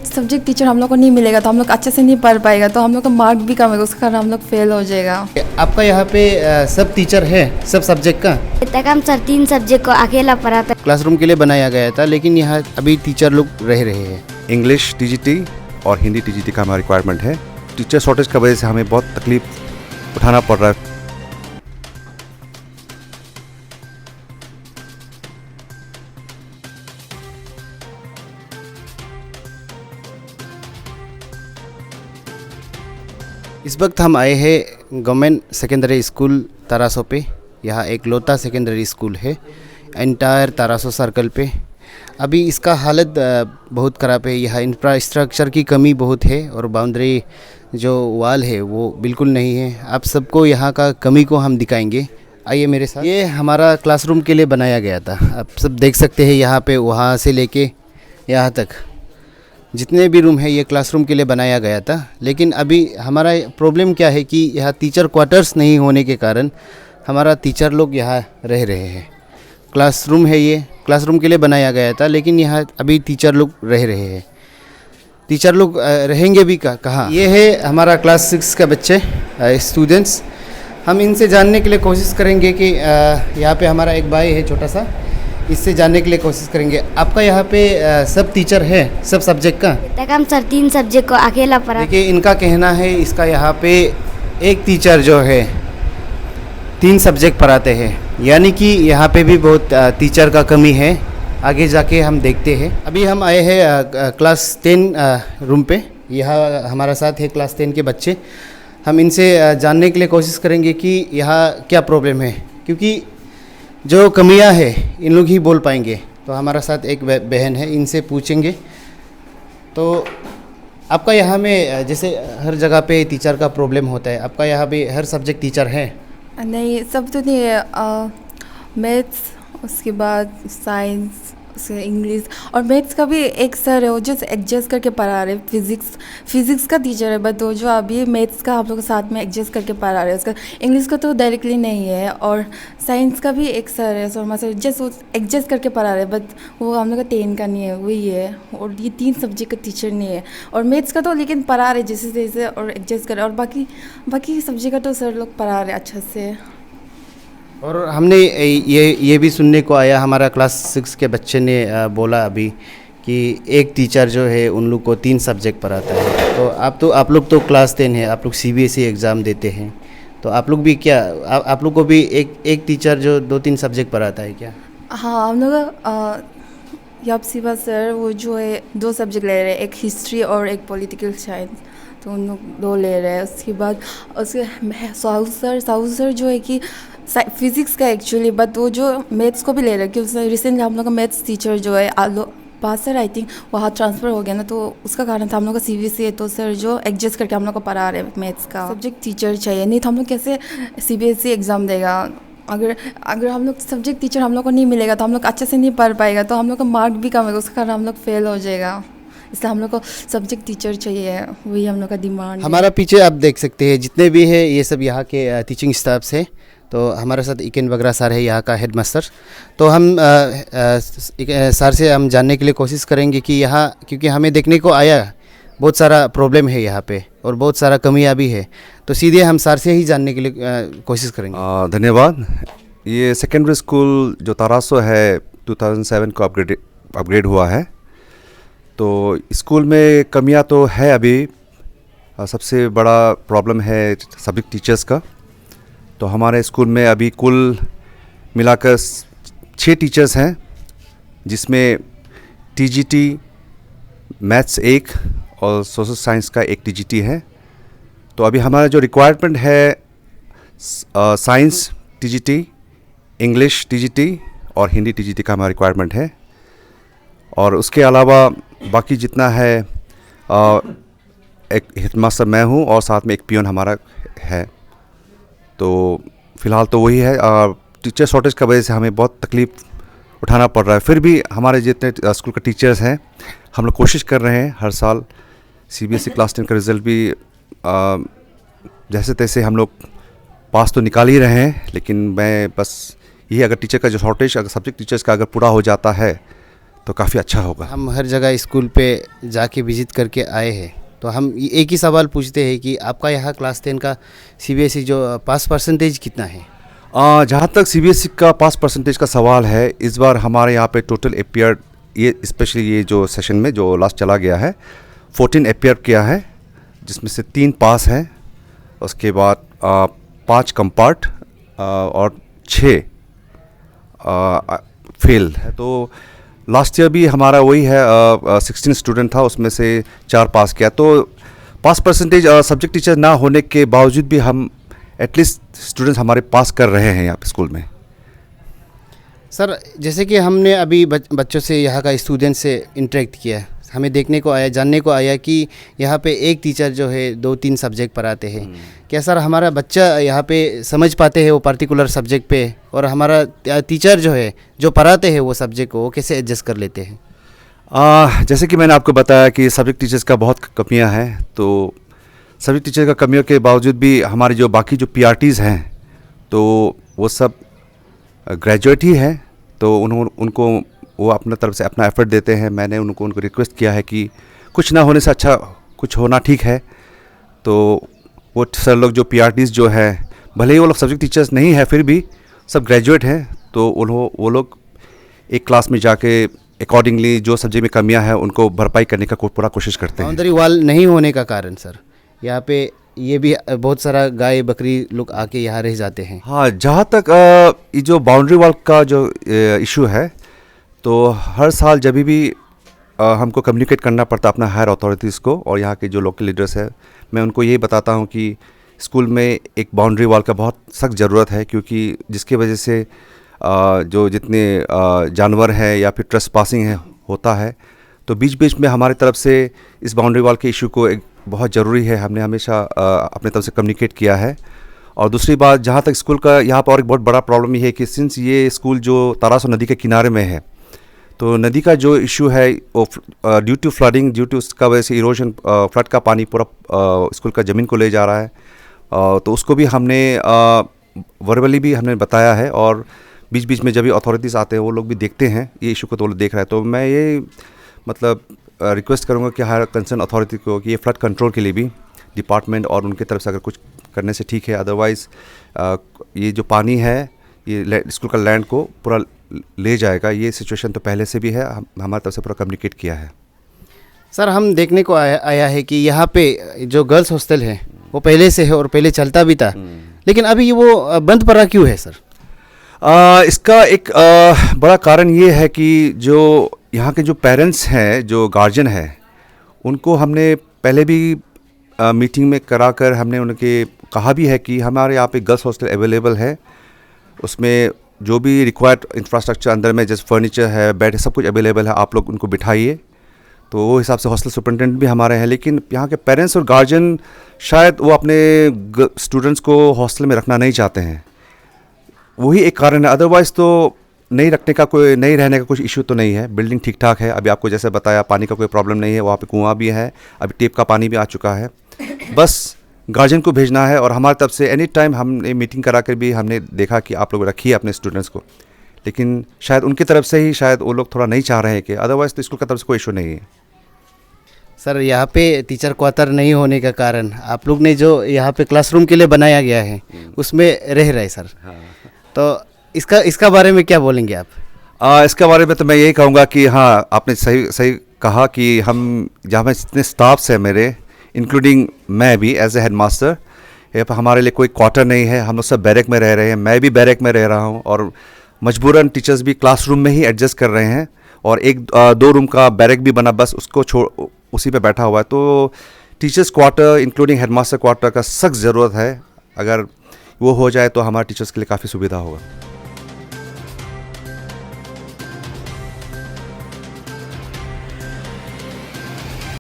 Subject teacher हम लोग को नहीं मिलेगा तो हम लोग अच्छे से नहीं पढ़ पाएगा, तो हम लोग का मार्क भी कम है, उसके कारण हम लोग फेल हो जाएगा। आपका यहाँ पे सब टीचर है सब सब्जेक्ट का? तक हम सर 3 सब्जेक्ट को अकेला पढ़ाते। क्लासरूम के लिए बनाया गया था, लेकिन यहाँ अभी टीचर लोग रह रहे हैं। इंग्लिश टीजीटी और हिंदी टीजीटी का हमारा रिक्वायरमेंट है। टीचर शॉर्टेज की वजह से हमें बहुत तकलीफ उठाना पड़ रहा है। इस वक्त हम आए हैं गवर्नमेंट सेकेंडरी स्कूल तारासो पे। यहाँ एक लोता सेकेंडरी स्कूल है एंटायर तारासो सर्कल पे। अभी इसका हालत बहुत ख़राब है। यहाँ इंफ्रास्ट्रक्चर की कमी बहुत है और बाउंड्री जो वाल है वो बिल्कुल नहीं है। आप सबको यहाँ का कमी को हम दिखाएंगे, आइए मेरे साथ। ये हमारा क्लासरूम के लिए बनाया गया था। आप सब देख सकते हैं यहाँ पे वहाँ से लेके यहाँ तक जितने भी रूम है ये क्लासरूम के लिए बनाया गया था। लेकिन अभी हमारा प्रॉब्लम क्या है कि यहाँ टीचर क्वार्टर्स नहीं होने के कारण हमारा टीचर लोग यहाँ रह रहे हैं। क्लासरूम है ये क्लासरूम के लिए बनाया गया था, लेकिन यहाँ अभी टीचर लोग रह रहे हैं। टीचर लोग रहेंगे भी कहाँ? ये है हमारा क्लास 6 का बच्चे स्टूडेंट्स। हम इनसे जानने के लिए कोशिश करेंगे कि यहाँ पे हमारा एक भाई है छोटा सा, इससे जानने के लिए कोशिश करेंगे। आपका यहाँ पे सब टीचर है सब सब्जेक्ट का? तक हम सर 3 सब्जेक्ट को अकेला पढ़ाते। देखिए इनका कहना है इसका यहाँ पे एक टीचर जो है 3 सब्जेक्ट पढ़ाते हैं, यानी कि यहाँ पे भी बहुत टीचर का कमी है। आगे जाके हम देखते हैं। अभी हम आए हैं क्लास 10 रूम पे। यहाँ हमारा साथ है क्लास 10 के बच्चे। हम इनसे जानने के लिए कोशिश करेंगे कि यहाँ क्या प्रॉब्लम है, क्योंकि जो कमियां है इन लोग ही बोल पाएंगे। तो हमारा साथ एक बहन है, इनसे पूछेंगे। तो आपका यहाँ में जैसे हर जगह पे टीचर का प्रॉब्लम होता है, आपका यहाँ पे हर सब्जेक्ट टीचर है? नहीं, सब तो नहीं है। मैथ्स, उसके बाद साइंस, उसके इंग्लिश और मैथ्स का भी एक सर है वो जस्ट एडजस्ट करके पढ़ा रहे। फिज़िक्स का टीचर है, बट वो जो अभी मैथ्स का हम लोग साथ में एडजस्ट करके पढ़ा रहे हैं। उसका इंग्लिश का तो डायरेक्टली नहीं है। और साइंस का भी एक सर है शर्मा सर, जस्ट वो एडजस्ट करके पढ़ा रहे हैं, बट वो हम लोग का 10 का नहीं है, वही है। और ये 3 सब्जेक्ट का टीचर नहीं है। और मैथ्स का तो लेकिन पढ़ा रहे जैसे जैसे और एडजस्ट कर रहे। और बाकी सब्जेक्ट का तो सर लोग पढ़ा रहे अच्छा से। और हमने ये भी सुनने को आया, हमारा क्लास 6 के बच्चे ने बोला अभी कि एक टीचर जो है उन लोग को 3 सब्जेक्ट पढ़ाता है। तो आप लोग तो क्लास 10 है, आप लोग CBSE एग्ज़ाम देते हैं, तो आप लोग भी क्या आप लोग को भी एक टीचर जो 2-3 सब्जेक्ट पढ़ाता है क्या? हाँ, हम लोग याब सिवा सर वो जो है 2 सब्जेक्ट ले रहे हैं, एक हिस्ट्री और एक पॉलिटिकल साइंस, तो उन लोग 2 ले रहे हैं। उसके बाद उसके साहू सर जो है कि फिज़िक्स का एक्चुअली, बट वो जो मैथ्स को भी ले रहे हैं, क्योंकि रिसेंटली हम लोग का मैथ्स टीचर जो है सर आई थिंक वहाँ ट्रांसफ़र हो गया ना, तो उसका कारण था हम लोग का CBSE है, तो सर जो एडजस्ट करके हम लोग को पढ़ा रहे हैं। मैथ्स का सब्जेक्ट टीचर चाहिए, नहीं तो हम लोग कैसे CBSE एग्ज़ाम देगा। अगर हम लोग सब्जेक्ट टीचर हम लोग को नहीं मिलेगा तो हम लोग अच्छे से नहीं पढ़ पाएगा, तो हम लोग का मार्क भी कम है, उसके कारण हम लोग फेल हो जाएगा। इसलिए हम लोग को सब्जेक्ट टीचर चाहिए, वही हम लोग का डिमांड है। हमारा पीछे आप देख सकते हैं जितने भी है ये सब यहाँ के टीचिंग स्टाफ्स है। तो हमारे साथ इकेन बगरा सर है यहाँ का हेडमास्टर। तो हम सर से हम जानने के लिए कोशिश करेंगे कि यहाँ, क्योंकि हमें देखने को आया बहुत सारा प्रॉब्लम है यहाँ पे और बहुत सारा कमियाँ भी है, तो सीधे हम सर से ही जानने के लिए कोशिश करेंगे। धन्यवाद। ये सेकेंडरी स्कूल जो तारासो है 2007 को अपग्रेड हुआ है। तो स्कूल में कमियां तो है अभी। सबसे बड़ा प्रॉब्लम है सब्जेक्ट टीचर्स का। तो हमारे स्कूल में अभी कुल मिलाकर 6 टीचर्स हैं, जिसमें TGT मैथ्स 1 और सोशल साइंस का 1 TGT है। तो अभी हमारा जो रिक्वायरमेंट है साइंस TGT, इंग्लिश TGT और हिंदी TGT का हमारा रिक्वायरमेंट है। और उसके अलावा बाकी जितना है एक हेडमास्टर मैं हूँ और साथ में एक पियोन हमारा है। तो फ़िलहाल तो वही है। टीचर शॉर्टेज की वजह से हमें बहुत तकलीफ़ उठाना पड़ रहा है। फिर भी हमारे जितने स्कूल के टीचर्स हैं हम लोग कोशिश कर रहे हैं। हर साल CBSE क्लास 10 का रिज़ल्ट भी जैसे तैसे हम लोग पास तो निकाल ही रहे हैं। लेकिन मैं बस यही, अगर टीचर का जो शॉर्टेज अगर सब्जेक्ट टीचर्स का अगर पूरा हो जाता है तो काफ़ी अच्छा होगा। हम हर जगह स्कूल पे जाके विजिट करके आए हैं, तो हम एक ही सवाल पूछते हैं कि आपका यहाँ क्लास 10 का सीबीएसई जो पास परसेंटेज कितना है? जहाँ तक सीबीएसई का पास परसेंटेज का सवाल है, इस बार हमारे यहाँ पे टोटल अपियर, ये स्पेशली ये जो सेशन में जो लास्ट चला गया है 14 अपियर किया है, जिसमें से 3 पास हैं, उसके बाद 5 कंपार्ट और 6 फेल है। तो लास्ट ईयर भी हमारा वही है, 16 स्टूडेंट था, उसमें से 4 पास किया। तो पास परसेंटेज सब्जेक्ट टीचर ना होने के बावजूद भी हम एटलीस्ट स्टूडेंट्स हमारे पास कर रहे हैं यहाँ पे स्कूल में। सर, जैसे कि हमने अभी बच्चों से, यहाँ का स्टूडेंट से इंटरेक्ट किया, हमें देखने को आया, जानने को आया कि यहाँ पे एक टीचर जो है 2-3 सब्जेक्ट पढ़ाते हैं। क्या सर हमारा बच्चा यहाँ पे समझ पाते हैं वो पर्टिकुलर सब्जेक्ट पे, और हमारा टीचर जो है जो पढ़ाते हैं वो सब्जेक्ट को, वो कैसे एडजस्ट कर लेते हैं? जैसे कि मैंने आपको बताया कि सब्जेक्ट टीचर्स का बहुत कमियां हैं, तो सब्जेक्ट टीचर का कमियों के बावजूद भी हमारे जो बाकी जो पीआरटीज़ हैं तो वो सब ग्रेजुएट ही हैं, तो उनको वो अपने तरफ से अपना एफर्ट देते हैं। मैंने उनको रिक्वेस्ट किया है कि कुछ ना होने से अच्छा कुछ होना ठीक है। तो वो सर लोग जो पीआरटीज़ जो है, भले ही वो लोग सब्जेक्ट टीचर्स नहीं है, फिर भी सब ग्रेजुएट हैं, तो वो लोग एक क्लास में जाके अकॉर्डिंगली जो सब्जेक्ट में कमियां हैं उनको भरपाई करने का पूरा कोशिश करते हैं। बाउंड्री वॉल नहीं होने का कारण सर, यहाँ पे ये भी बहुत सारा गाय बकरी लोग आके यहाँ रह जाते हैं। हाँ, जहाँ तक ये जो बाउंड्री वॉल का जो इशू है, तो हर साल जब भी हमको कम्युनिकेट करना पड़ता अपना हायर अथॉरिटीज़ को, और यहाँ के जो लोकल लीडर्स है, मैं उनको यही बताता हूँ कि स्कूल में एक बाउंड्री वॉल का बहुत सख्त ज़रूरत है, क्योंकि जिसकी वजह से जो जितने जानवर हैं या फिर ट्रेसपासिंग है होता है, तो बीच बीच में हमारी तरफ से इस बाउंड्री वॉल के इशू को एक बहुत ज़रूरी है, हमने हमेशा अपने तरफ से कम्युनिकेट किया है। और दूसरी बात, जहाँ तक स्कूल का यहाँ पर और एक बहुत बड़ा प्रॉब्लम ये है कि सिंस ये स्कूल जो तारासो नदी के किनारे में है, तो नदी का जो इशू है वो due to flooding, due to उसका वजह से इरोजन, फ्लड का पानी पूरा स्कूल का ज़मीन को ले जा रहा है। तो उसको भी हमने वर्बली भी हमने बताया है, और बीच बीच में जब भी अथॉरिटीज़ आते हैं वो लोग भी देखते हैं ये इशू को, तो वो लोग देख रहे हैं। तो मैं ये मतलब रिक्वेस्ट करूँगा कि हायर कंसर्न अथॉरिटी को कि ये फ्लड कंट्रोल के लिए भी डिपार्टमेंट और उनके तरफ से अगर कुछ करने से ठीक है, अदरवाइज़ ये जो पानी है ये स्कूल का लैंड को पूरा ले जाएगा। ये सिचुएशन तो पहले से भी है, हमारी तरफ से पूरा कम्युनिकेट किया है। सर, हम देखने को आया है कि यहाँ पे जो गर्ल्स हॉस्टल है वो पहले से है और पहले चलता भी था, लेकिन अभी वो बंद पड़ा क्यों है सर? इसका एक बड़ा कारण ये है कि जो यहाँ के जो पेरेंट्स हैं, जो गार्जियन हैं, उनको हमने पहले भी मीटिंग में कराकर हमने उनके कहा भी है कि हमारे यहाँ पे गर्ल्स हॉस्टल अवेलेबल है, उसमें जो भी रिक्वायर्ड इंफ्रास्ट्रक्चर अंदर में जैसे फर्नीचर है, बेड है, सब कुछ अवेलेबल है, आप लोग उनको बिठाइए। तो वो हिसाब से हॉस्टल सुपरिटेंडेंट भी हमारे हैं, लेकिन यहाँ के पेरेंट्स और गार्जियन शायद वो अपने स्टूडेंट्स को हॉस्टल में रखना नहीं चाहते हैं, वही एक कारण है। अदरवाइज़ तो नहीं रहने का कुछ इशू तो नहीं है, बिल्डिंग ठीक ठाक है। अभी आपको जैसे बताया पानी का कोई प्रॉब्लम नहीं है, वहाँ पे कुआं भी है, अभी टेप का पानी भी आ चुका है। बस गार्जियन को भेजना है, और हमारी तरफ से एनी टाइम हमने मीटिंग करा कर भी हमने देखा कि आप लोग रखिए अपने स्टूडेंट्स को, लेकिन शायद उनकी तरफ से ही शायद वो लोग थोड़ा नहीं चाह रहे हैं कि, अदरवाइज़ तो स्कूल की तरफ से कोई इशू नहीं है। सर, यहाँ पे टीचर क्वार्टर नहीं होने का कारण आप लोग ने जो यहाँ पे क्लासरूम के लिए बनाया गया है उसमें रह रहे सर। तो इसका बारे में क्या बोलेंगे आप? इसके बारे में तो मैं यही कहूँगा कि हाँ, आपने सही कहा कि हम जहाँ में जितने स्टाफ्स हैं मेरे, इंक्लूडिंग मैं भी एज ए हेड मास्टर, यहाँ पर हमारे लिए कोई क्वार्टर नहीं है, हम लोग सब बैरक में रह रहे हैं, मैं भी बैरक में रह रहा हूँ, और मजबूरन टीचर्स भी क्लासरूम में ही एडजस्ट कर रहे हैं, और 1-2 रूम का बैरक भी बना, बस उसको उसी पे बैठा हुआ है। तो teachers quarter including headmaster quarter का सख्त ज़रूरत है, अगर वो हो जाए तो हमारे टीचर्स के लिए काफ़ी सुविधा होगा।